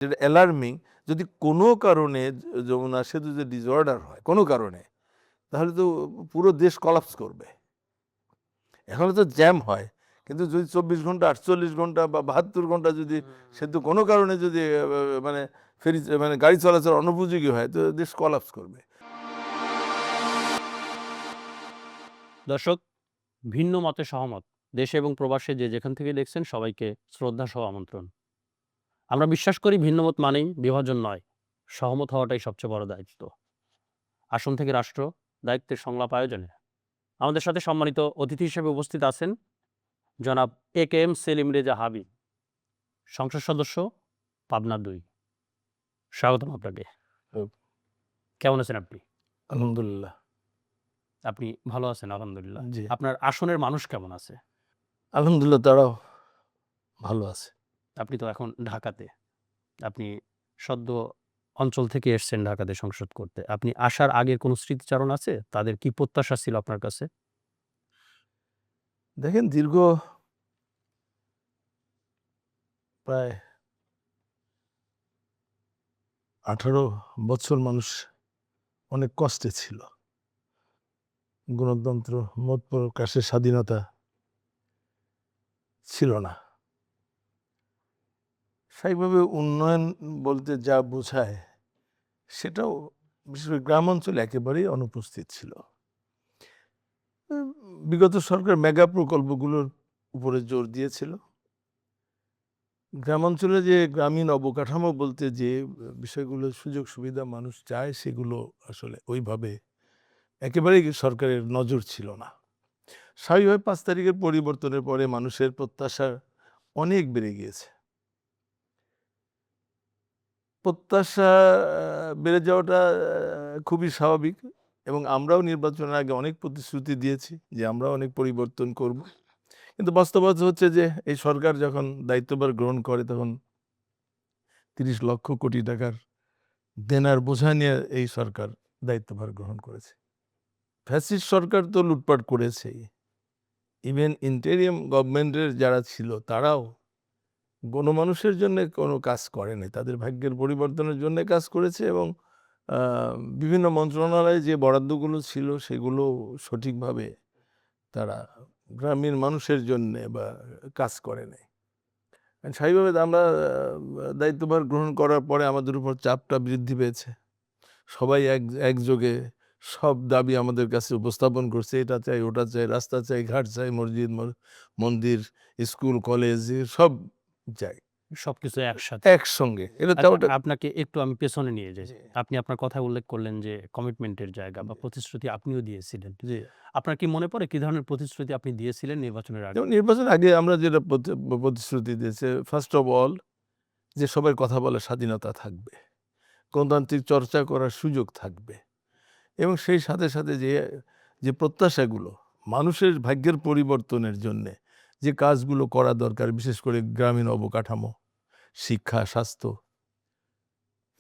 যেটা অ্যালার্মিং, যদি কোনো কারণে যমুনা সেতু যে ডিসঅর্ডার হয় কোনো কারণে, তাহলে তো পুরো দেশ কলাপস করবে। এখনো তো জ্যাম হয়, কিন্তু যদি 24 ঘন্টা 48 ঘন্টা বা 72 ঘন্টা যদি সেতু কোনো কারণে যদি মানে ফেরি মানে গাড়ি চলাচল অনুপযোগী হয়, তো দেশ কলাপস করবে। দর্শক, ভিন্ন মতে সহমত দেশে এবং প্রবাসে যে যেখান থেকে দেখছেন সবাইকে শ্রদ্ধা সহ আমন্ত্রণ। আমরা বিশ্বাস করি ভিন্নমত মানেই বিভাজন নয়, সহমত হওয়াটাই সবচেয়ে বড় দায়িত্ব। আসন থেকে রাষ্ট্র দায়িত্বের সংলাপ আয়োজনে আমাদের সাথে সম্মানিত অতিথি হিসেবে উপস্থিত আছেন জনাব AKM সেলিম রেজা হাবিব, সংসদ সদস্য, পাবনা ২। স্বাগতম আপনাকে। কেমন আছেন আপনি? আলহামদুলিল্লাহ। আপনি ভালো আছেন? আলহামদুলিল্লাহ। জি, আপনার আসনের মানুষ কেমন আছে? আলহামদুলিল্লাহ, তারাও ভালো আছে। আপনি তো এখন ঢাকাতে। আপনি সদ্য অঞ্চল থেকে এসছেন ঢাকাতে সংসদ করতে। আপনি আসার আগের কোনো স্মৃতিচারণ আছে? তাদের কি প্রত্যাশা ছিল আপনার কাছে? দেখেন, দীর্ঘ প্রায় 18 বছর মানুষ অনেক কষ্টে ছিল। গণতন্ত্র, মত প্রকাশের স্বাধীনতা ছিল না। স্বাভাবিকভাবে উন্নয়ন বলতে যা বোঝায়, সেটাও বিশেষ করে গ্রাম অঞ্চলে একেবারেই অনুপস্থিত ছিল। উম, বিগত সরকার মেগা প্রকল্পগুলোর উপরে জোর দিয়েছিল। গ্রাম অঞ্চলে যে গ্রামীণ অবকাঠামো বলতে যে বিষয়গুলো, সুযোগ সুবিধা মানুষ চায়, সেগুলো আসলে ওইভাবে একেবারেই সরকারের নজর ছিল না। স্বাভাবিকভাবে 5 তারিখের পরিবর্তনের পরে মানুষের প্রত্যাশা অনেক বেড়ে গিয়েছে। প্রত্যাশা বেড়ে যাওয়াটা খুবই স্বাভাবিক, এবং আমরাও নির্বাচনের আগে অনেক প্রতিশ্রুতি দিয়েছি যে আমরা অনেক পরিবর্তন করব। কিন্তু বাস্তবতা হচ্ছে যে এই সরকার যখন দায়িত্বভার গ্রহণ করে, তখন 30 লক্ষ কোটি টাকার দেনার বোঝা নিয়ে এই সরকার দায়িত্বভার গ্রহণ করেছে। ফ্যাসিস্ট সরকার তো লুটপাট করেছেই। ইভেন ইন্টেরিয়াম গভর্নমেন্টের যারা ছিল, তারাও গণমানুষের জন্য কোনো কাজ করেনি, তাদের ভাগ্যের পরিবর্তনের জন্য কাজ করেছে। এবং বিভিন্ন মন্ত্রণালয়ে যে বরাদ্দগুলো ছিল, সেগুলো সঠিকভাবে তারা গ্রামীণ মানুষের জন্যে বা কাজ করে নাই। স্বাভাবিকভাবে আমরা দায়িত্বভার গ্রহণ করার পরে আমাদের উপর চাপটা বৃদ্ধি পেয়েছে। সবাই একযোগে সব দাবি আমাদের কাছে উপস্থাপন করছে। এটা চাই, ওটা চাই, রাস্তা চাই, ঘাট চাই, মসজিদ, মন্দির, স্কুল, কলেজ, সব চাই সবকিছু একসাথে। একসঙ্গে। এটা আচ্ছা, চাওয়াটা। আপনাকে একটু আমি পেছনে নিয়ে যাই। জি, আপনি আপনার কথায় উল্লেখ করলেন যে কমিটমেন্টের জায়গা বা জি, প্রতিশ্রুতি আপনিও দিয়েছিলেন। জি। আপনার কি মনে পড়ে কি ধরনের প্রতিশ্রুতি আপনি দিয়েছিলেন নির্বাচনের আগে? যেমন নির্বাচনের আগে আমরা যেটা প্রতিশ্রুতি দিয়েছি, ফার্স্ট অফ অল, যে সবার কথা বলার স্বাধীনতা থাকবে, গণতান্ত্রিক চর্চা করার সুযোগ থাকবে, এবং সেই সাথে সাথে যে যে প্রত্যাশাগুলো মানুষের ভাগ্যের পরিবর্তনের জন্যে যে কাজগুলো করা দরকার, বিশেষ করে গ্রামীণ অবকাঠামো, শিক্ষা, স্বাস্থ্য,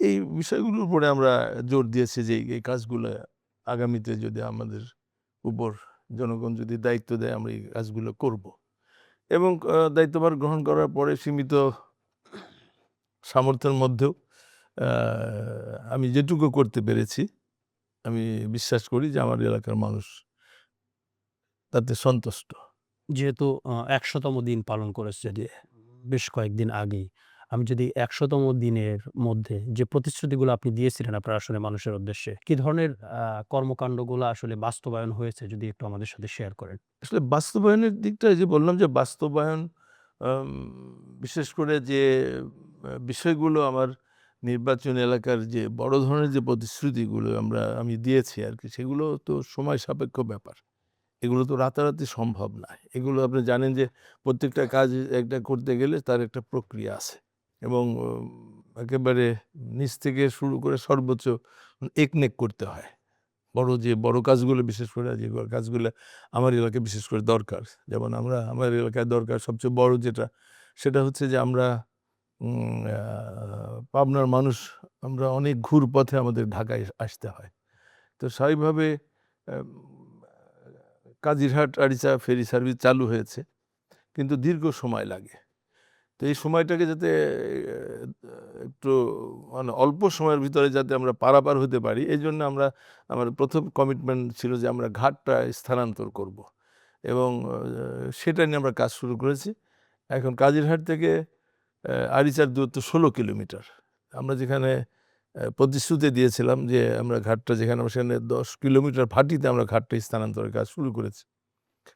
এই বিষয়গুলোর উপরে আমরা জোর দিয়েছি যে এই কাজগুলো আগামীতে যদি আমাদের উপর জনগণ যদি দায়িত্ব দেয়, আমরা এই কাজগুলো করব। এবং দায়িত্বভার গ্রহণ করার পরে সীমিত সামর্থ্যের মধ্যেও আমি যেটুকু করতে পেরেছি, আমি বিশ্বাস করি যে আমার এলাকার মানুষ তাতে সন্তুষ্ট। যেহেতু ১০০তম দিন পালন করেছে জি। বেশ কয়েকদিন আগেই। আমি যদি ১০০তম দিনের মধ্যে যে প্রতিশ্রুতিগুলো আপনি দিয়েছিলেন আপনার আসলে মানুষের উদ্দেশ্যে, কি ধরনের কর্মকান্ডগুলো আসলে বাস্তবায়ন হয়েছে যদি একটু আমাদের সাথে শেয়ার করেন? আসলে বাস্তবায়নের দিকটা, এই যে বললাম যে বাস্তবায়ন, আম বিশেষ করে যে বিষয়গুলো আমার নির্বাচনী এলাকার যে বড় ধরনের যে প্রতিশ্রুতিগুলো আমি দিয়েছি আরকি, সেগুলো তো সময় সাপেক্ষ ব্যাপার। এগুলো তো রাতারাতি সম্ভব না। এগুলো আপনি জানেন যে প্রত্যেকটা কাজ একটা করতে গেলে তার একটা প্রক্রিয়া আছে, এবং একেবারে নিচ থেকে শুরু করে সর্বোচ্চ একনেক করতে হয়। বড় কাজগুলো, বিশেষ করে যে কাজগুলো আমার এলাকায় বিশেষ করে দরকার। যেমন আমার এলাকায় দরকার সবচেয়ে বড় যেটা, সেটা হচ্ছে যে আমরা উম আ পাবনার মানুষ, আমরা অনেক ঘুরপথে আমাদের ঢাকায় আসতে হয়। তো স্বাভাবিকভাবে আম কাজিরহাট আরিচা ফেরি সার্ভিস চালু হয়েছে, কিন্তু দীর্ঘ সময় লাগে। তো এই সময়টাকে যাতে একটু মানে অল্প সময়ের ভিতরে যাতে আমরা পারাপার হতে পারি, এই জন্য আমার প্রথম কমিটমেন্ট ছিল যে আমরা ঘাটটা স্থানান্তর করব এবং সেটা নিয়ে আমরা কাজ শুরু করেছি। এখন কাজিরহাট থেকে আরিচার দূরত্ব 16 কিলোমিটার। আমরা যেখানে প্রতিশ্রুতি দিয়েছিলাম যে আমরা ঘাটটা যেখানে সেখানে 10 কিলোমিটার ভাটিতে আমরা ঘাটটা স্থানান্তরের কাজ শুরু করেছি।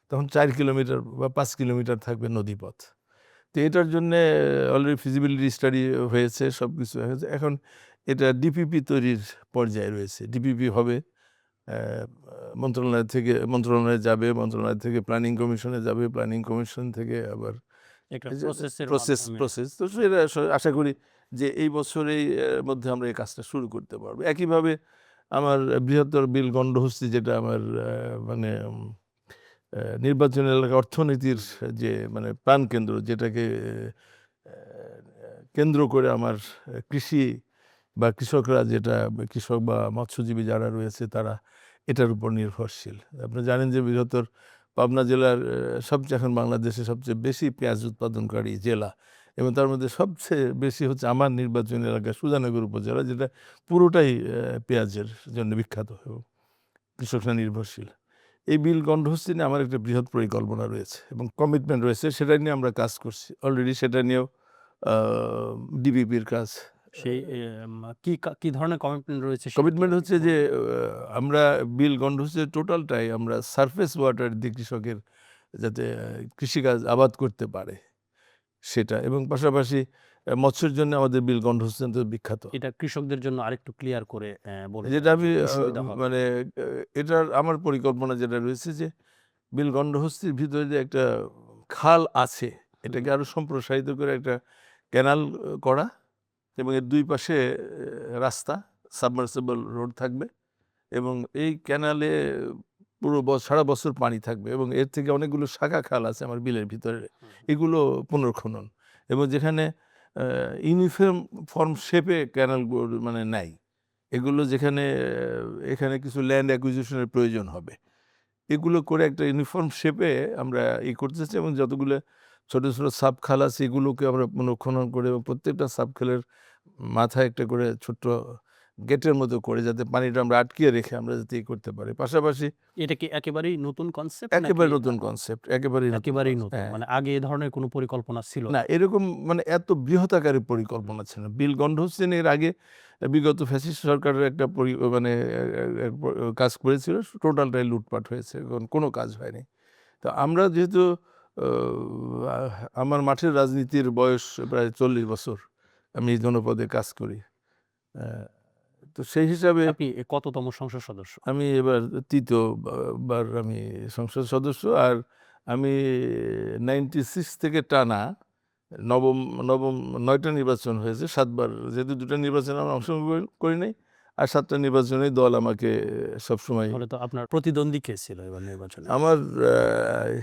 তখন 4 কিলোমিটার বা 5 কিলোমিটার থাকবে নদীপথ। তো এটার জন্যে অলরেডি ফিজিবিলিটি স্টাডি হয়েছে, সবকিছু হয়েছে। এখন এটা ডিপিপি তৈরির পর্যায়ে রয়েছে। ডিপিপি হবে, মন্ত্রণালয়ে যাবে, মন্ত্রণালয় থেকে প্ল্যানিং কমিশনে যাবে, প্ল্যানিং কমিশন থেকে আবার একটা এই যে প্রসেসের মাধ্যমে প্রসেস। তো সেটা আশা করি যে এই বছরেই মধ্যে আমরা এই কাজটা শুরু করতে পারবো। একইভাবে আমার বৃহত্তর বিল গণ্ডহস্তি, যেটা আমার মানে নির্বাচনী এলাকা অর্থনীতির যে মানে প্রাণকেন্দ্র, যেটাকে কেন্দ্র করে আমার কৃষি বা কৃষকরা, যেটা কৃষক বা মৎস্যজীবী যারা রয়েছে তারা এটার উপর নির্ভরশীল। আপনি জানেন যে বৃহত্তর পাবনা জেলার সবচেয়ে এখন বাংলাদেশে সবচেয়ে বেশি পেঁয়াজ উৎপাদনকারী জেলা, এবং তার মধ্যে সবচেয়ে বেশি হচ্ছে আমার নির্বাচনী এলাকা সুজানগর উপজেলা, যেটা পুরোটাই পেঁয়াজের জন্য বিখ্যাত এবং কৃষকরা নির্ভরশীল। এই বিল গণ্ডহস্তি নিয়ে আমার একটা বৃহৎ পরিকল্পনা রয়েছে এবং কমিটমেন্ট রয়েছে, সেটা নিয়ে আমরা কাজ করছি অলরেডি। সেটা নিয়েও ডিবিপির কাজ। সেই কি ধরনের কমিটমেন্ট রয়েছে সেটা কি কমিটমেন্ট আপনি হচ্ছে একটু যে বলবেন? আমরা বিল গণ্ডহস্তির টোটালটাই আমরা সারফেস ওয়াটার দিয়ে কৃষকের যাতে কৃষিকাজ আবাদ করতে পারে সেটা, এবং পাশাপাশি মৎস্যের জন্য আমাদের বিল গণ্ডহস্তি বিখ্যাত। এটা কৃষকদের জন্য আরেকটু ক্লিয়ার করে বলবেন যেটা আমি যে কি সুবিধা হবে? মানে এটার আমার পরিকল্পনা যেটা রয়েছে যে বিল গণ্ডহস্তির ভিতরে যে একটা খাল আছে, এটাকে আরো সম্প্রসারিত করে একটা ক্যানাল করা, এবং এর দুই পাশে রাস্তা, সাবমার্সিবল রোড থাকবে, এবং এই ক্যানালে পুরো সারা বছর পানি থাকবে, এবং এর থেকে অনেকগুলো শাখা খাল আছে আমার বিলের ভিতরে, এগুলো পুনর্খনন, এবং যেখানে ইউনিফর্ম ফর্ম শেপে ক্যানাল মানে নাই, এগুলো যেখানে এখানে কিছু ল্যান্ড অ্যাকুইজিশনের প্রয়োজন হবে, এগুলো করে একটা ইউনিফর্ম শেপে আমরা করতে চাচ্ছি, এবং যতগুলো ছোট ছোট সাব খাল আছে এগুলোকে আমরা পুনর্খনন করে, এবং প্রত্যেকটা সাব খালের মাথায় একটা করে ছোট্ট গেটের মতো করে যাতে পানিটা আমরা আটকিয়ে রেখে আমরা যাতে করতে পারি। পাশাপাশি এটা কি একেবারেই নতুন কনসেপ্ট নাকি একেবারে নতুন কনসেপ্ট, একেবারেই নতুন একেবারেই concept। নতুন? হ্যাঁ, মানে আগে এ ধরনের কোনো পরিকল্পনা ছিল না এরকম মানে এত বৃহৎ আকারের পরিকল্পনা ছিল না। বিল গণ্ডহস্তি এর আগে বিগত ফ্যাসিস্ট সরকারের একটা মানে কাজ করেছিল, টোটালটাই লুটপাট হয়েছে, কোনো কাজ হয়নি। তো আমরা যেহেতু আমার মাঠের রাজনীতির বয়স প্রায় 40 বছর, আমি এই জনপদে কাজ করি, তো সেই হিসাবে আপনি কততম সংসদ সদস্য? আমি এবার তৃতীয় বার আমি সংসদ সদস্য। আর আমি 96 থেকে টানা নবম নবম 9টা নির্বাচন হয়েছে, 7বার, যেহেতু 2টা নির্বাচনে আমরা অংশগ্রহণ করি নাই, আর 7টা নির্বাচনেই দল আমাকে সবসময়। তাহলে তো আপনার প্রতিদ্বন্দ্বী কে ছিল এবার নির্বাচনে? আমার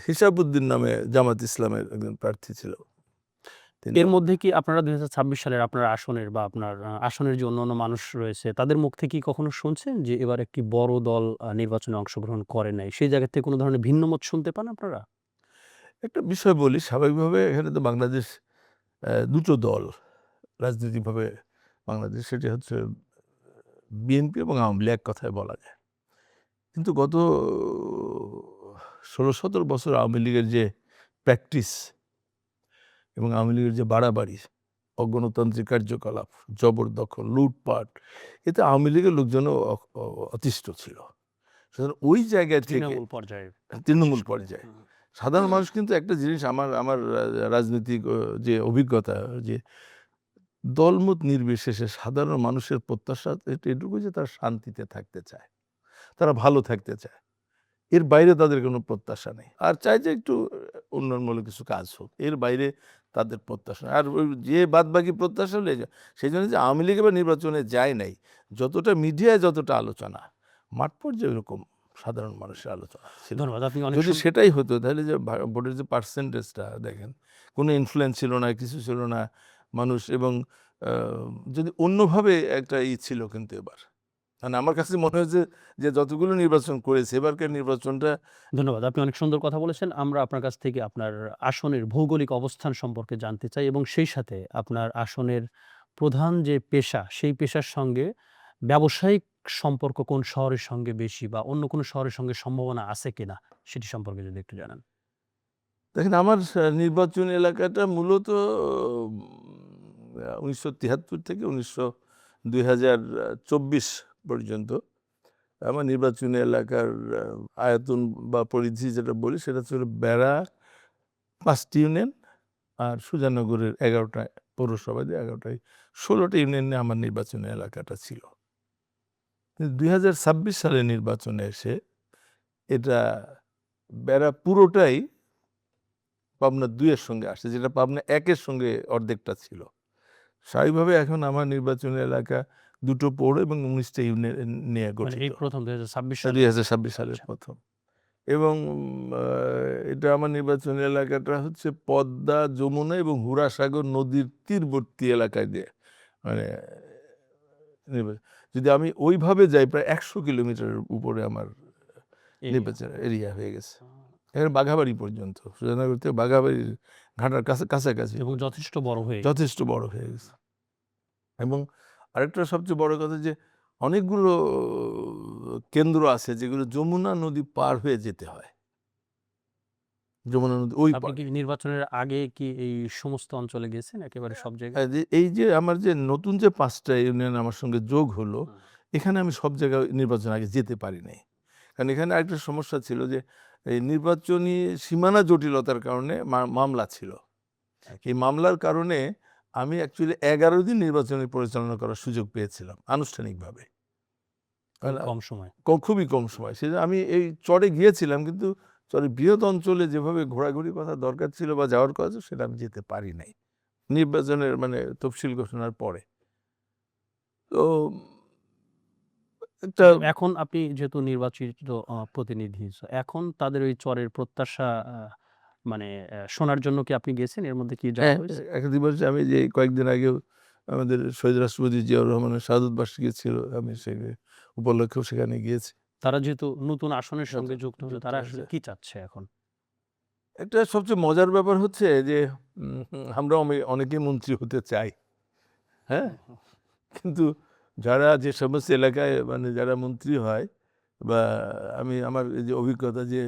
হিসাবউদ্দিন নামে জামাত ইসলামের একজন প্রার্থী ছিল। তিনি এর মধ্যে কি আপনারা 2026 সালের আপনার আসনের বা আপনার আসনের যে অন্যান্য মানুষ রয়েছে তাদের মুখ থেকে কি কখনো শুনছেন যে এবার একটি বড় দল নির্বাচনে অংশগ্রহণ করে নাই? সেই জায়গা থেকে কোনো ধরনের ভিন্ন মত শুনতে পান আপনারা? একটা বিষয় বলি, স্বাভাবিকভাবে এখানে তো বাংলাদেশ দুটো দল রাজনৈতিকভাবে বাংলাদেশ, সেটি হচ্ছে বিএনপি এবং আওয়ামী লীগ, এক কথায় বলা যায়। কিন্তু গত 16-17 বছর আওয়ামী লীগের যে প্র্যাকটিস এবং আওয়ামী লীগের যে বাড়াবাড়ি, অগণতান্ত্রিক কার্যকলাপ, জবরদখল, লুটপাট, এতে আওয়ামী লীগের লোকজনও অতিষ্ঠ ছিল। সুতরাং ওই জায়গা থেকে তৃণমূল পর্যায়ে তৃণমূল বিশেষ করে। পর্যায়ে সাধারণ মানুষ কিন্তু একটা জিনিস, আমার আমার রাজনৈতিক যে অভিজ্ঞতা, যে দলমত নির্বিশেষে সাধারণ মানুষের প্রত্যাশা এটুকু যে তারা শান্তিতে থাকতে চায়, তারা ভালো থাকতে চায়, এর বাইরে তাদের কোনো প্রত্যাশা নেই, আর চাই যে একটু উন্নয়নমূলক কিছু কাজ হোক, এর বাইরে তাদের প্রত্যাশা নেই। আর ওই যে বাদ বাকি প্রত্যাশা হলে সেই জন্য যে আওয়ামী লীগ এবার নির্বাচনে যায় নাই, যতটা মিডিয়ায় যতটা আলোচনা, মাঠ পর্যায়ে এরকম সাধারণ মানুষের আলোচনা ছিল। ধন্যবাদ। আপনি অনেক যদি সেটাই হতো তাহলে যে ভোটের যে পার্সেন্টেজটা দেখেন, কোনো ইনফ্লুয়েন্স ছিল না, কিছু ছিল না মানুষ, এবং যদি অন্যভাবে একটা ছিল কিন্তু এবার মানে আমার কাছে মনে হয়েছে যে যতগুলো নির্বাচন করেছে এবারকার নির্বাচনটা ধন্যবাদ। আপনি অনেক সুন্দর কথা বলেছেন। আমরা আপনার কাছ থেকে আপনার আসনের ভৌগোলিক অবস্থান সম্পর্কে জানতে চাই এবং সেই সাথে আপনার আসনের প্রধান যে পেশা, সেই পেশার সঙ্গে ব্যবসায়িক সম্পর্ক কোন শহরের সঙ্গে বেশি বা অন্য কোনো শহরের সঙ্গে সম্ভাবনা আছে কিনা সেটি সম্পর্কে যদি একটু জানান। দেখেন আমার নির্বাচনী এলাকাটা মূলত 1973 থেকে 2024 পর্যন্ত আমার নির্বাচনী এলাকার আয়তন বা পরিধি যেটা বলি সেটা ছিল বেড়া 5টি ইউনিয়ন আর সুজানগরের 11টা পৌরসভা দিয়ে 11টায় 16টা ইউনিয়ন নিয়ে আমার নির্বাচনী এলাকাটা ছিল। কিন্তু 2026 সালের নির্বাচনে এসে এটা বেড়া পুরোটাই পাবনা 2 এর সঙ্গে আসছে, যেটা পাবনা 1 এর সঙ্গে অর্ধেকটা ছিল। স্বাভাবিকভাবে এখন আমার নির্বাচনী এলাকা 2টো পৌর এবং 19টা ইউনিয়ন নিয়ে মানে গঠিত। এই প্রথম 2026 সালে 2026 সালের আচ্ছা। প্রথম। এবং এটা আমার নির্বাচনী এলাকাটা হচ্ছে পদ্মা, যমুনা এবং হুরাসাগর নদীর তীরবর্তী এলাকায় দিয়ে মানে যদি আমি ওইভাবে যাই প্রায় 100 কিলোমিটারের উপরে আমার এরিয়া। নির্বাচন এরিয়া হয়ে গেছে। এখানে বাঘাবাড়ি পর্যন্ত, সুজানগর থেকে বাঘাবাড়ির ঘাটার কাছাকাছি এবং যথেষ্ট বড় হয়ে যথেষ্ট বড় হয়ে গেছে। এবং আরেকটা সবচেয়ে বড় কথা যে অনেকগুলো কেন্দ্র আছে যেগুলো যমুনা নদী পার হয়ে যেতে হয়। যমুনা নদী ওই আপনি পারে। কি নির্বাচনের আগে কি এই সমস্ত অঞ্চলে গেছেন একেবারে সব জায়গায়? এই যে আমার যে নতুন যে 5টা ইউনিয়ন আমার সঙ্গে যোগ হলো, এখানে আমি সব জায়গায় নির্বাচন আগে যেতে পারি নাই। কারণ এখানে আরেকটা সমস্যা ছিল যে এই নির্বাচনী সীমানা জটিলতার কারণে মামলা ছিল। এই মামলার কারণে আমি অ্যাকচুয়ালি 11 দিন নির্বাচনী পরিচালনা করার সুযোগ পেয়েছিলাম আনুষ্ঠানিকভাবে। খুব কম সময়। খুবই কম সময়। সেজন্য আমি এই চরে গিয়েছিলাম, কিন্তু চরের বৃহৎ অঞ্চলে যেভাবে ঘোরাঘুরির কথা দরকার ছিল বা যাওয়ার কথা সেটা আমি যেতে পারি নাই নির্বাচনের মানে তফসিল ঘোষণার পরে। তো একটা কিন্তু এখন আপনি যেহেতু নির্বাচিত প্রতিনিধি, সো এখন তাদের ওই চরের প্রত্যাশা মানে শোনার জন্য কি আপনি গেছেন? এর মধ্যে কি যাওয়া হ্যাঁ, হয়েছে? একটা দিবস আমি যে কয়েকদিন আগেও আমাদের শহীদ রাষ্ট্রপতি জিয়াউর রহমানের শাহাদত বার্ষিকী ছিল, আমি সেই উপলক্ষেও সেখানে গিয়েছি। তারা যেহেতু নতুন আসনের সঙ্গে যুক্ত হলো, যুক্ত তারা হয়েছে। আসলে কি চাচ্ছে এখন? একটা সবচেয়ে মজার ব্যাপার হচ্ছে যে আমরা অনেকেই মন্ত্রী হতে চাই, হ্যাঁ? কিন্তু যারা যে সমস্ত এলাকায় মানে যারা মন্ত্রী হয় বা আমার এই যে অভিজ্ঞতা যে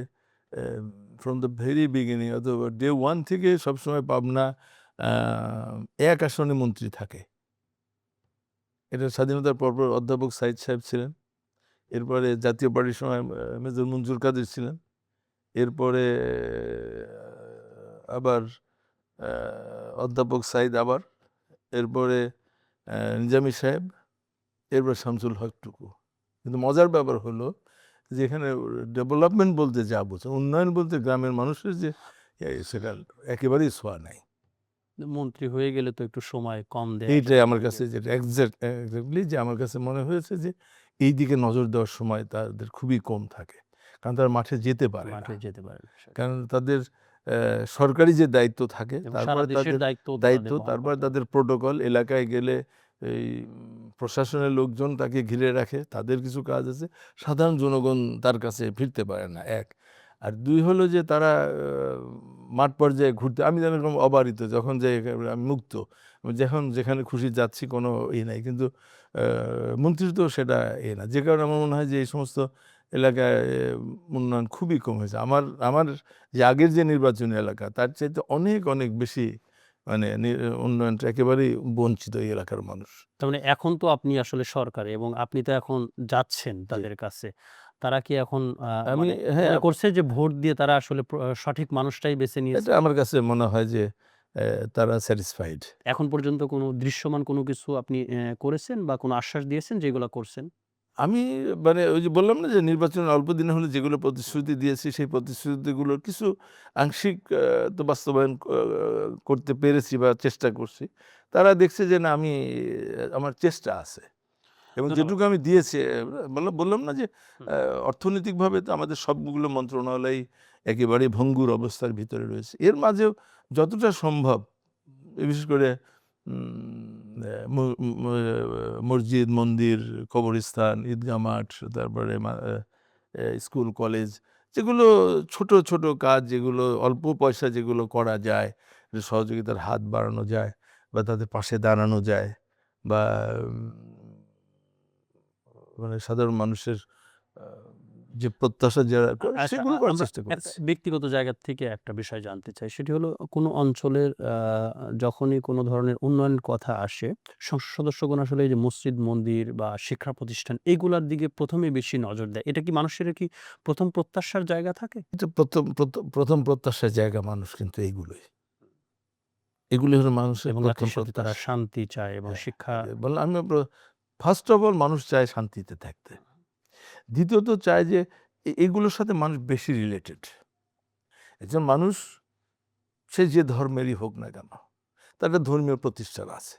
ফ্রম দ্য ভেরি বিগিনিং অথবা ডে 1 থেকে সবসময় পাবনা 1 আসনে মন্ত্রী থাকে। এটা স্বাধীনতার পরপর অধ্যাপক সাইদ সাহেব ছিলেন। এরপরে জাতীয় পার্টির সময় মেজর মনজুর কাদের ছিলেন। এরপরে আবার অধ্যাপক সাইদ আবার, এরপরে নিজামী সাহেব, এরপর শামসুল হক টুকু। কিন্তু মজার ব্যাপার হলো যে এখানে ডেভেলপমেন্ট বলতে যা বোঝে, উন্নয়ন বলতে গ্রামের মানুষের যে সেটা একেবারেই ছোঁয়া নাই। মন্ত্রী হয়ে গেলে তো একটু সময় কম দেয়া এইটাই আমার কাছে যেটা এক্সাক্টলি যে আমার কাছে মনে হয়েছে যে এই দিকে নজর দেওয়ার সময় তাদের খুবই কম থাকে, কারণ তারা মাঠে যেতে পারে না। মাঠে যেতে পারে না। কারণ তাদের সরকারি যে দায়িত্ব থাকে, এবং তারপর সারা দেশের তাদের দায়িত্ব দায়িত্ব, তাদের বহন তারপর করতে হয়। তাদের প্রোটোকল, এলাকায় গেলে এই প্রশাসনের লোকজন তাকে ঘিরে রাখে, তাদের কিছু কাজ আছে, সাধারণ জনগণ তার কাছে ফিরতে পারে না, 1। আর 2 হলো যে তারা মাঠ পর্যায়ে ঘুরতে, আমি যেন এরকম অবারিত, যখন যাই আমি মুক্ত, যখন যেখানে খুশি যাচ্ছি, কোনো নাই। কিন্তু মন্ত্রীর তো সেটা না, যে কারণে আমার মনে হয় যে এই সমস্ত এলাকায় উন্নয়ন খুবই কম হয়েছে। আমার যে আগের যে নির্বাচনী এলাকা তার চাইতে অনেক অনেক বেশি মানে উন্নয়নটা একেবারেই বঞ্চিত এই এলাকার মানুষ। তার মানে এখন তো আপনি আসলে সরকারে এবং আপনি তো এখন যাচ্ছেন তাদের কাছে। তারা কি এখন আমি মানে হ্যাঁ, মনে করছে যে ভোট দিয়ে তারা আসলে সঠিক মানুষটাই বেছে নিয়েছে? এটা আমার কাছে মনে হয় যে তারা স্যাটিসফাইড। এখন পর্যন্ত কোনো দৃশ্যমান কোনো কিছু আপনি করেছেন বা কোনো আশ্বাস দিয়েছেন যেগুলা করছেন? আমি মানে ওই যে বললাম না যে নির্বাচনের অল্প দিনে হলে যেগুলো প্রতিশ্রুতি দিয়েছি সেই প্রতিশ্রুতিগুলোর কিছু আংশিক তো বাস্তবায়ন করতে পেরেছি বা চেষ্টা করছি। তারা দেখছে যে না, আমার চেষ্টা আছে এবং ধন্যবাদ। যেটুকু আমি দিয়েছি বললাম না যে হুম। অর্থনৈতিকভাবে তো আমাদের সবগুলো মন্ত্রণালয় একেবারে ভঙ্গুর অবস্থার ভিতরে রয়েছে। এর মাঝেও যতটা সম্ভব বিশেষ করে মসজিদ, মন্দির, কবরস্থান, ঈদগাহ মাঠ, তারপরে স্কুল, কলেজ, যেগুলো ছোট ছোট কাজ, যেগুলো অল্প পয়সা যেগুলো করা যায়, যে সহযোগিতার হাত বাড়ানো যায় বা তাদের পাশে দাঁড়ানো যায়, বা মানে সাধারণ মানুষের যে প্রত্যাশা যারা করে আচ্ছা, সেগুলো করার আমরা চেষ্টা একটা করেছি। ব্যক্তিগত জায়গা থেকে একটা বিষয় জানতে চাই। সেটি হলো কোনো অঞ্চলের যখনই কোনো ধরনের উন্নয়নের কথা আসে, সংসদ সদস্যগণ আসলে এই যে মসজিদ, মন্দির বা শিক্ষা প্রতিষ্ঠান এগুলার দিকে ১ম এই বেশি নজর দেয়। এটা কি মানুষের কি ১ম প্রত্যাশার জায়গা থাকে? এটা প্রথম প্রত্যাশার জায়গা মানুষ কিন্তু এইগুলোই। এগুলি হলো মানুষের এবং প্রথম একই সাথে তারা প্রত্যাশা। শান্তি চায় এবং হ্যাঁ, শিক্ষা বললাম আমি ফার্স্ট অফ অল মানুষ চায় শান্তিতে থাকতে। দ্বিতীয়ত চায় যে এগুলোর সাথে মানুষ বেশি রিলেটেড। একজন মানুষ সে যে ধর্মেরই হোক না কেন, তার একটা ধর্মীয় প্রতিষ্ঠান আছে,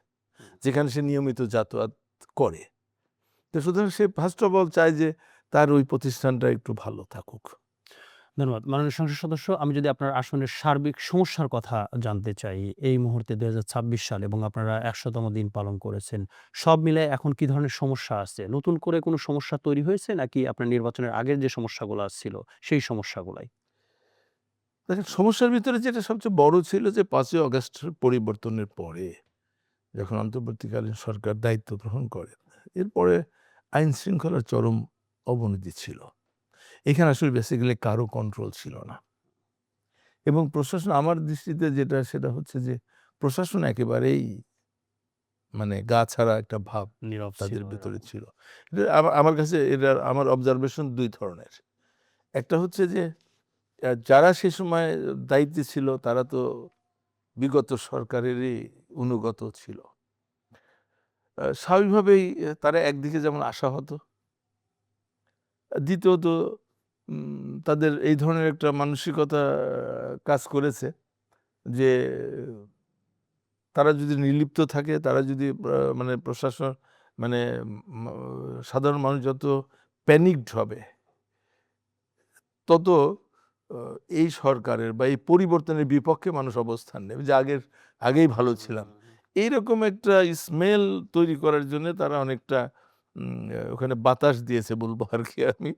যেখানে সে নিয়মিত যাতায়াত করে। তো সুতরাং সে ফার্স্ট অফ অল চায় যে তার ওই প্রতিষ্ঠানটা একটু ভালো থাকুক। ধন্যবাদ। মাননীয় সংসদ সদস্য, আমি যদি আপনার আসনের সার্বিক সমস্যার কথা জানতে চাই, এই মুহূর্তে ২০২৬ সাল এবং আপনারা ১০০তম দিন পালন করেছেন। সব মিলায় এখন কি ধরনের সমস্যা আছে? নতুন করে কোনো সমস্যা তৈরি হয়েছে নাকি আপনার নির্বাচনের আগের যে সমস্যাগুলা ছিল সেই সমস্যাগুলাই? দেখেন, সমস্যার ভিতরে যেটা সবচেয়ে বড় ছিল যে ৫ই অগাস্টের পরিবর্তনের পরে যখন অন্তর্বর্তীকালীন সরকার দায়িত্ব গ্রহণ করে, এরপরে আইন শৃঙ্খলার চরম অবনতি ছিল। এখানে আসলে বেসিক্যালি কারো কন্ট্রোল ছিল না। এবং প্রশাসন, আমার দৃষ্টিতে যেটা সেটা হচ্ছে যে প্রশাসন একেবারেই মানে গা ছাড়া একটা ভাব নীরব ছিল তাদের ভেতরে এরকম। ছিল। এটা আমার কাছে এটা আমার অবজারভেশন ২ ধরনের। একটা হচ্ছে যে যারা সে সময় দায়িত্বে ছিল তারা তো বিগত সরকারেরই অনুগত ছিল। স্বাভাবিকভাবেই তারা একদিকে যেমন আশাহত, দ্বিতীয়ত তাদের এই ধরনের একটা মানসিকতা কাজ করেছে যে তারা যদি নির্লিপ্ত থাকে, তারা যদি মানে প্রশাসন মানে ম সাধারণ মানুষ যত প্যানিকড হবে, তত আ এই সরকারের বা এই পরিবর্তনের বিপক্ষে মানুষ অবস্থান নেবে যে আগেই ভালো ছিলাম। এইরকম একটা স্মেল তৈরি করার জন্যে তারা অনেকটা ওখানে বাতাস দিয়েছে বলবো আরকি আমি,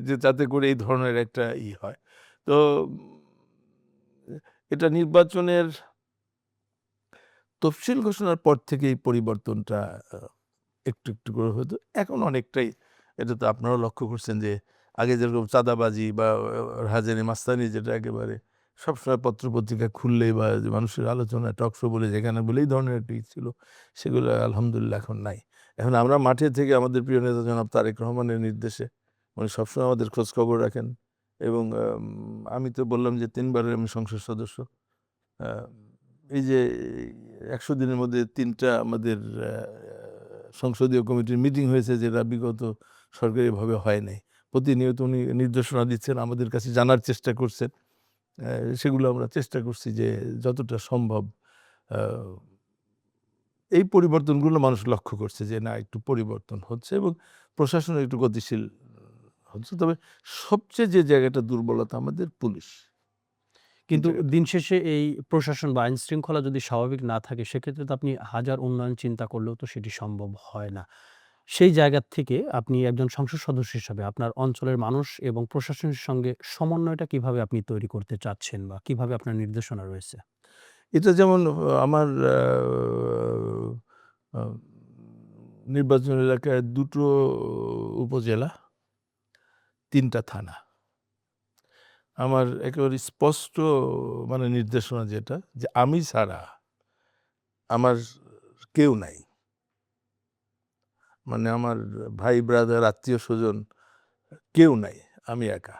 যে যাতে করে এই ধরনের একটা হয়। তো এটা নির্বাচনের তফসিল ঘোষণার পর থেকে এই পরিবর্তনটা আ একটু করে হতো। এখন অনেকটাই, এটা তো আপনারাও লক্ষ্য করছেন যে আগে যেরকম চাঁদাবাজি বা রাহাজানি মাস্তানি, যেটা একেবারে সবসময় পত্র-পত্রিকা খুললেই বা যে মানুষের আলোচনা টক শো বলে যেখানে বলে এই ধরনের একটা ছিল, সেগুলো আলহামদুলিল্লাহ এখন নাই। এখন আমরা মাঠে থেকে আমাদের প্রিয় নেতা জনাব তারেক রহমানের নির্দেশে উনি সবসময় আমাদের খোঁজ খবর রাখেন এবং আমি তো বললাম যে ৩ বারের আমি সংসদ সদস্য। আ এই যে ১০০ দিনের মধ্যে ৩ টা আমাদের সংসদীয় কমিটির মিটিং হয়েছে, যেটা বিগত সরকার এভাবে হয় নাই। প্রতিনিয়ত উনি নির্দেশনা দিচ্ছেন, আমাদের কাছে জানার চেষ্টা করছেন। সেগুলো আমরা চেষ্টা করছি যে যতটা সম্ভব আ এই পরিবর্তনগুলো মানুষ লক্ষ্য করছে যে না, একটু পরিবর্তন হচ্ছে এবং প্রশাসন একটু গতিশীল হচ্ছে। তবে সবচেয়ে যে জায়গাটা দুর্বলতা আমাদের পুলিশ। এই কিন্তু জায়গাটা। দিন শেষে এই প্রশাসন বা আইন শৃঙ্খলা যদি স্বাভাবিক না থাকে সেক্ষেত্রে তো আপনি হাজার উন্নয়ন চিন্তা করলেও তো সেটি সম্ভব হয় না। সেই জায়গা থেকে আপনি একজন সংসদ সদস্য হিসাবে আপনার অঞ্চলের মানুষ এবং প্রশাসনের সঙ্গে সমন্বয়টা কিভাবে আপনি তৈরি করতে চাচ্ছেন বা কিভাবে আপনার নির্দেশনা রয়েছে? এটা যেমন আমার আ নির্বাচন এলাকায় ২ টো উপজেলা, ৩ টা থানা। আমার একেবারে স্পষ্ট মানে নির্দেশনা যেটা, যে আমি ছাড়া আমার কেউ নাই। মানে আমার ভাই, ব্রাদার, আত্মীয়স্বজন কেউ নাই। আমি একা।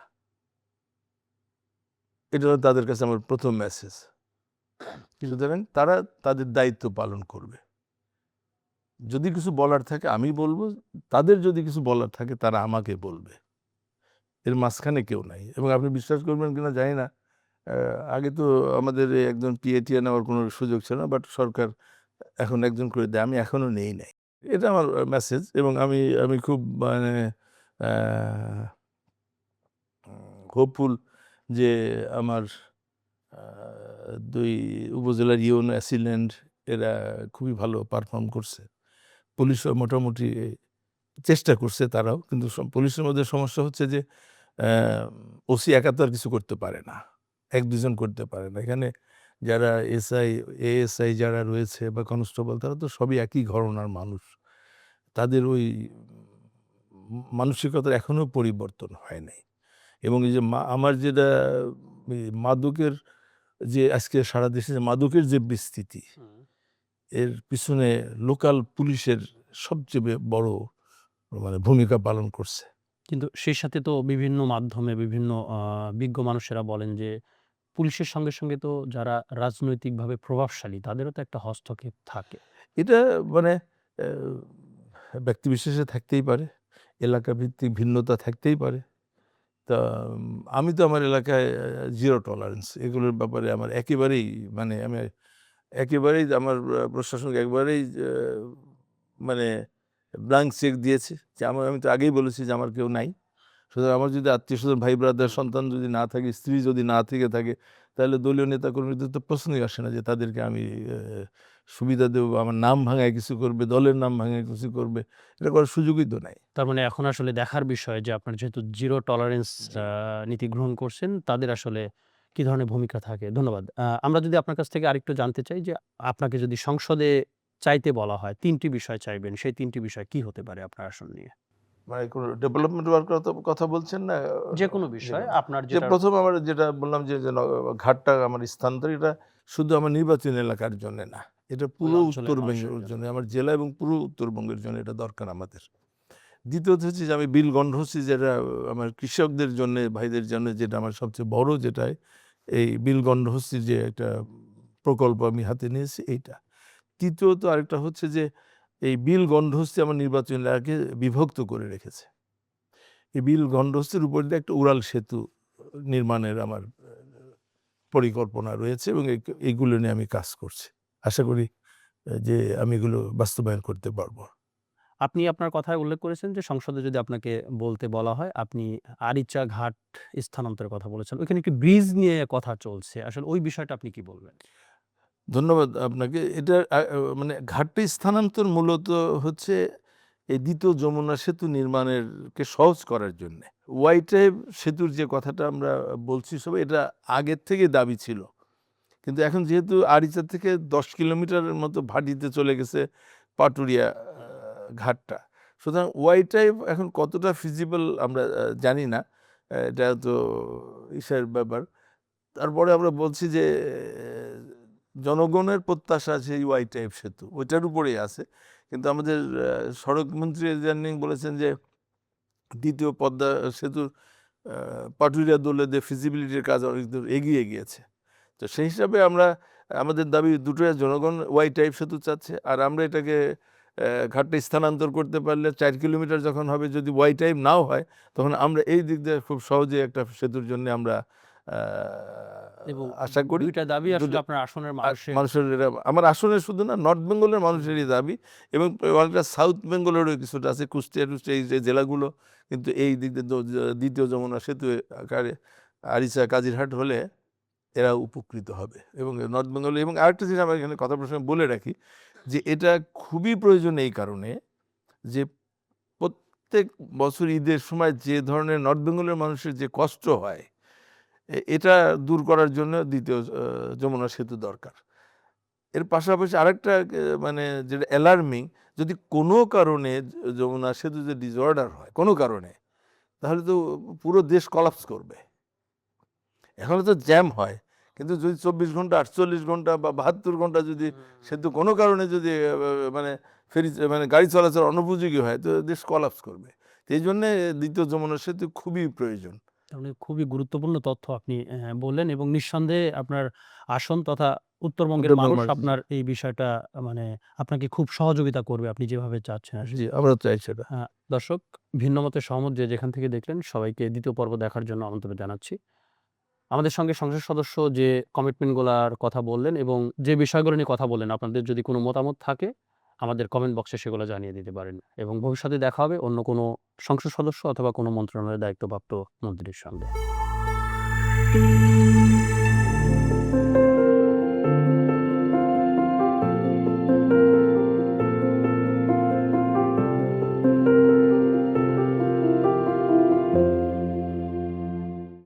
এটা হলো তাদের কাছে আমার ১ম মেসেজ। হুম। সুতরাং তারা তাদের দায়িত্ব পালন করবে। যদি কিছু বলার থাকে আমি বলব, তাদের যদি কিছু বলার থাকে তারা আমাকে বলবে। এর মাঝখানে কেউ নাই। এবং আপনি বিশ্বাস করবেন কিনা জানি না, আ আগে তো আমাদের এই একজন পিএটিএ নেওয়ার কোনো সুযোগ ছিল না। বাট সরকার এখন একজন করে দেয়। আমি এখনো নেই নাই। এটা আমার মেসেজ এবং আমি আমি খুব মানে আ হোপফুল যে আমার আ ২ উপজেলার ইউনো, অ্যাসিল্যান্ড এরা খুবই ভালো পারফর্ম করছে। পুলিশও মোটামুটি চেষ্টা করছে তারাও, কিন্তু পুলিশের মধ্যে সমস্যা হচ্ছে যে ওসি একা তো আর কিছু করতে পারে না, এক দুজন করতে পারে না। এখানে যারা এসআই এএসআই যারা রয়েছে বা কনস্টেবল, তারা তো সবই একই ঘরানার মানুষ। তাদের ওই মানসিকতার এখনো পরিবর্তন হয় নাই। এবং এই যে আমার যেটা মাদকের যে আজকে সারা দেশে যে মাদকের যে বিস্তৃতি, এর পিছনে লোকাল পুলিশের সবচেয়ে বড় মানে ভূমিকা পালন করছে। কিন্তু সেই সাথে তো বিভিন্ন মাধ্যমে বিভিন্ন বিজ্ঞ মানুষেরা বলেন যে পুলিশের সঙ্গে, সঙ্গে তো যারা রাজনৈতিকভাবে প্রভাবশালী তাদেরও তো একটা হস্তক্ষেপ থাকে। এটা মানে ব্যক্তিবিশেষে থাকতেই পারে, এলাকা ভিত্তিক ভিন্নতা থাকতেই পারে। তা আমি তো আমার এলাকায় জিরো টলারেন্স এগুলোর ব্যাপারে আমার একেবারেই মানে আমি একেবারেই আমার প্রশাসন একবারেই মানে ব্ল্যাঙ্ক চেক দিয়েছে যে আমি তো আগেই বলেছি যে আমার কেউ নাই। সুতরাং আমার যদি আত্মীয়-স্বজন, ভাই ব্রাদার, সন্তান যদি না থাকে, স্ত্রী যদি না থেকে থাকে, তাহলে দলীয় নেতাকর্মীদের তো প্রশ্নই আসে না যে তাদেরকে আমি সুবিধা দেব, আমার নাম ভাঙায় কিছু করবে, দলের নাম ভাঙায় কিছু করবে। এটা করার সুযোগই তো নাই। তার মানে এখন আসলে দেখার বিষয় যে আপনার যেহেতু জিরো টলারেন্স জি। নীতি গ্রহণ করছেন, তাদের আসলে কি ধরনের ভূমিকা থাকে? ধন্যবাদ। আমরা যদি আপনার কাছ থেকে আরেকটু জানতে চাই যে আপনাকে যদি সংসদে চাইতে বলা হয় ৩ টি বিষয় চাইবেন, সেই ৩ টি বিষয় কি হতে পারে আপনার আসন নিয়ে? মানে কোনো ডেভেলপমেন্ট ওয়ার্কের কথা বলছেন না? যেকোনো বিষয় যেকোনো। আপনার যে যেটা ১ম আমার যেটা বললাম যে ঘাটটা আমার স্থানান্তর, এটা শুধু আমার নির্বাচনী এলাকার জন্যে না। এটা ওই পুরো অঞ্চলের মানুষের উত্তরবঙ্গের জন্য। জন্য, আমার জেলা এবং পুরো উত্তরবঙ্গের জন্য এটা দরকার আমাদের। দ্বিতীয়ত হচ্ছে যে আমি বিল গন্ডোসি যেটা আমার কৃষকদের জন্যে, ভাইদের জন্য, যেটা আমার সবচেয়ে বড় যেটা, এই বিল গন্ডোসির যে একটা প্রকল্প আমি হাতে নিয়েছি এইটা। তৃতীয়ত আরেকটা হচ্ছে যে এই বিল গন্ডোসি আমার নির্বাচনী এলাকাকে বিভক্ত করে রেখেছে। এই বিল গন্ডোসির উপর দিয়ে একটা উড়াল সেতু নির্মাণের আমার পরিকল্পনা রয়েছে এবং এইগুলো নিয়ে আমি কাজ করছি। আশা করি যে আমি এগুলো বাস্তবায়ন করতে পারবো। আপনি আপনার কথায় উল্লেখ করেছেন যে সংসদে যদি আপনাকে বলতে বলা হয়, আপনি আরিচা ঘাট স্থানান্তরের কথা বলেছেন। ওইখানে একটি ব্রিজ নিয়ে কথা চলছে। আসলে ওই বিষয়টা আপনি কি বলবেন? ধন্যবাদ আপনাকে। এটা মানে ঘাটটি স্থানান্তর মূলত হচ্ছে এই ২য় যমুনা সেতু কে সহজ করার জন্যে। ওয়াই টাইপ সেতুর যে কথাটা আমরা বলছি সবাই, এটা আগের থেকেই দাবি ছিল। কিন্তু এখন যেহেতু আরিচা থেকে ১০ কিলোমিটারের মতো ভাটিতে চলে গেছে পাটুরিয়া ঘাটটা। সুতরাং ওয়াই টাইপ এখন কতটা ফিজিবল আমরা জানি না। এটা তো ইসের ব্যাপার। তারপরে আমরা বলছি যে জনগণের প্রত্যাশা আছে এই ওয়াই টাইপ সেতু, ওইটার উপরেই আছে। কিন্তু আমাদের সড়কমন্ত্রী ইদানিং বলেছেন যে ২য় পদ্মা সেতুর পাটুরিয়া দৌলতে ফিজিবিলিটির কাজ অনেক দূর এগিয়ে গিয়েছে। তো সেই হিসাবে আমরা আমাদের দাবি দুটোই, জনগণ ওয়াই টাইপ সেতু চাচ্ছে, আর আমরা এটাকে ঘাটটা স্থানান্তর করতে পারলে ৪ কিলোমিটার যখন হবে, যদি ওয়াই টাইপ নাও হয়, তখন আমরা এই দিক দিয়ে খুব সহজে একটা সেতুর জন্য আমরা এবং আশা করি। ২ টা দাবি আসলে দুটো আপনার আসনের মানুষের মানুষের এটা আমার আসনের শুধু না, নর্থ বেঙ্গলের মানুষেরই দাবি এবং অনেকটা সাউথ বেঙ্গলেরও কিছুটা আছে, কুষ্টিয়া এই যে জেলাগুলো কিন্তু এই দিক দিয়ে ২য় যমুনা সেতু আকারে আরিচা কাজিরহাট হলে এরা উপকৃত হবে এবং নর্থ বেঙ্গলে। এবং আরেকটা জিনিস আমরা এখানে কথা প্রসঙ্গে বলে রাখি যে এটা খুবই প্রয়োজন এই কারণে যে প্রত্যেক বছর ঈদের সময় যে ধরনের নর্থ বেঙ্গলের মানুষের যে কষ্ট হয়, এটা দূর করার জন্য ২য় যমুনা সেতু দরকার। এর পাশাপাশি আরেকটা মানে যেটা অ্যালার্মিং, যদি কোনো কারণে যমুনা সেতু যে ডিসঅর্ডার হয় কোনো কারণে, তাহলে তো পুরো দেশ কলাপস করবে। এখনো তো জ্যাম হয়, কিন্তু যদি ২৪ ঘন্টা, ৪৮ ঘন্টা বা ৭২ ঘন্টা যদি সেতু কোনো কারণে যদি মানে মানে গাড়ি চলাচল অনুপযোগী হয়, তো দেশ কলাপস করবে। তো এই জন্যে ২য় যমুনা সেতু খুবই প্রয়োজন। তার মানে খুবই গুরুত্বপূর্ণ তথ্য আপনি বললেন এবং নিঃসন্দেহে আপনার আসন তথা উত্তরবঙ্গের মানুষ আপনার এই বিষয়টা মানে আপনাকে খুব সহযোগিতা করবে আপনি যেভাবে চাচ্ছেন জি, আসলে। আমরা চাই সেটা। দর্শক, ভিন্ন মতের সহমত যে যেখান থেকে দেখলেন সবাইকে ২য় পর্ব দেখার জন্য আমন্ত্রণ জানাচ্ছি। আমাদের সঙ্গে সংসদ সদস্য যে কমিটমেন্ট গুলার কথা বললেন এবং যে বিষয়গুলো নিয়ে কথা বললেন, আপনাদের যদি কোনো মতামত থাকে আমাদের কমেন্ট বক্সে সেগুলো জানিয়ে দিতে পারেন এবং ভবিষ্যতে দেখা হবে অন্য কোনো সংসদ সদস্য অথবা কোনো মন্ত্রণালয়ের দায়িত্বপ্রাপ্ত মন্ত্রীর সঙ্গে।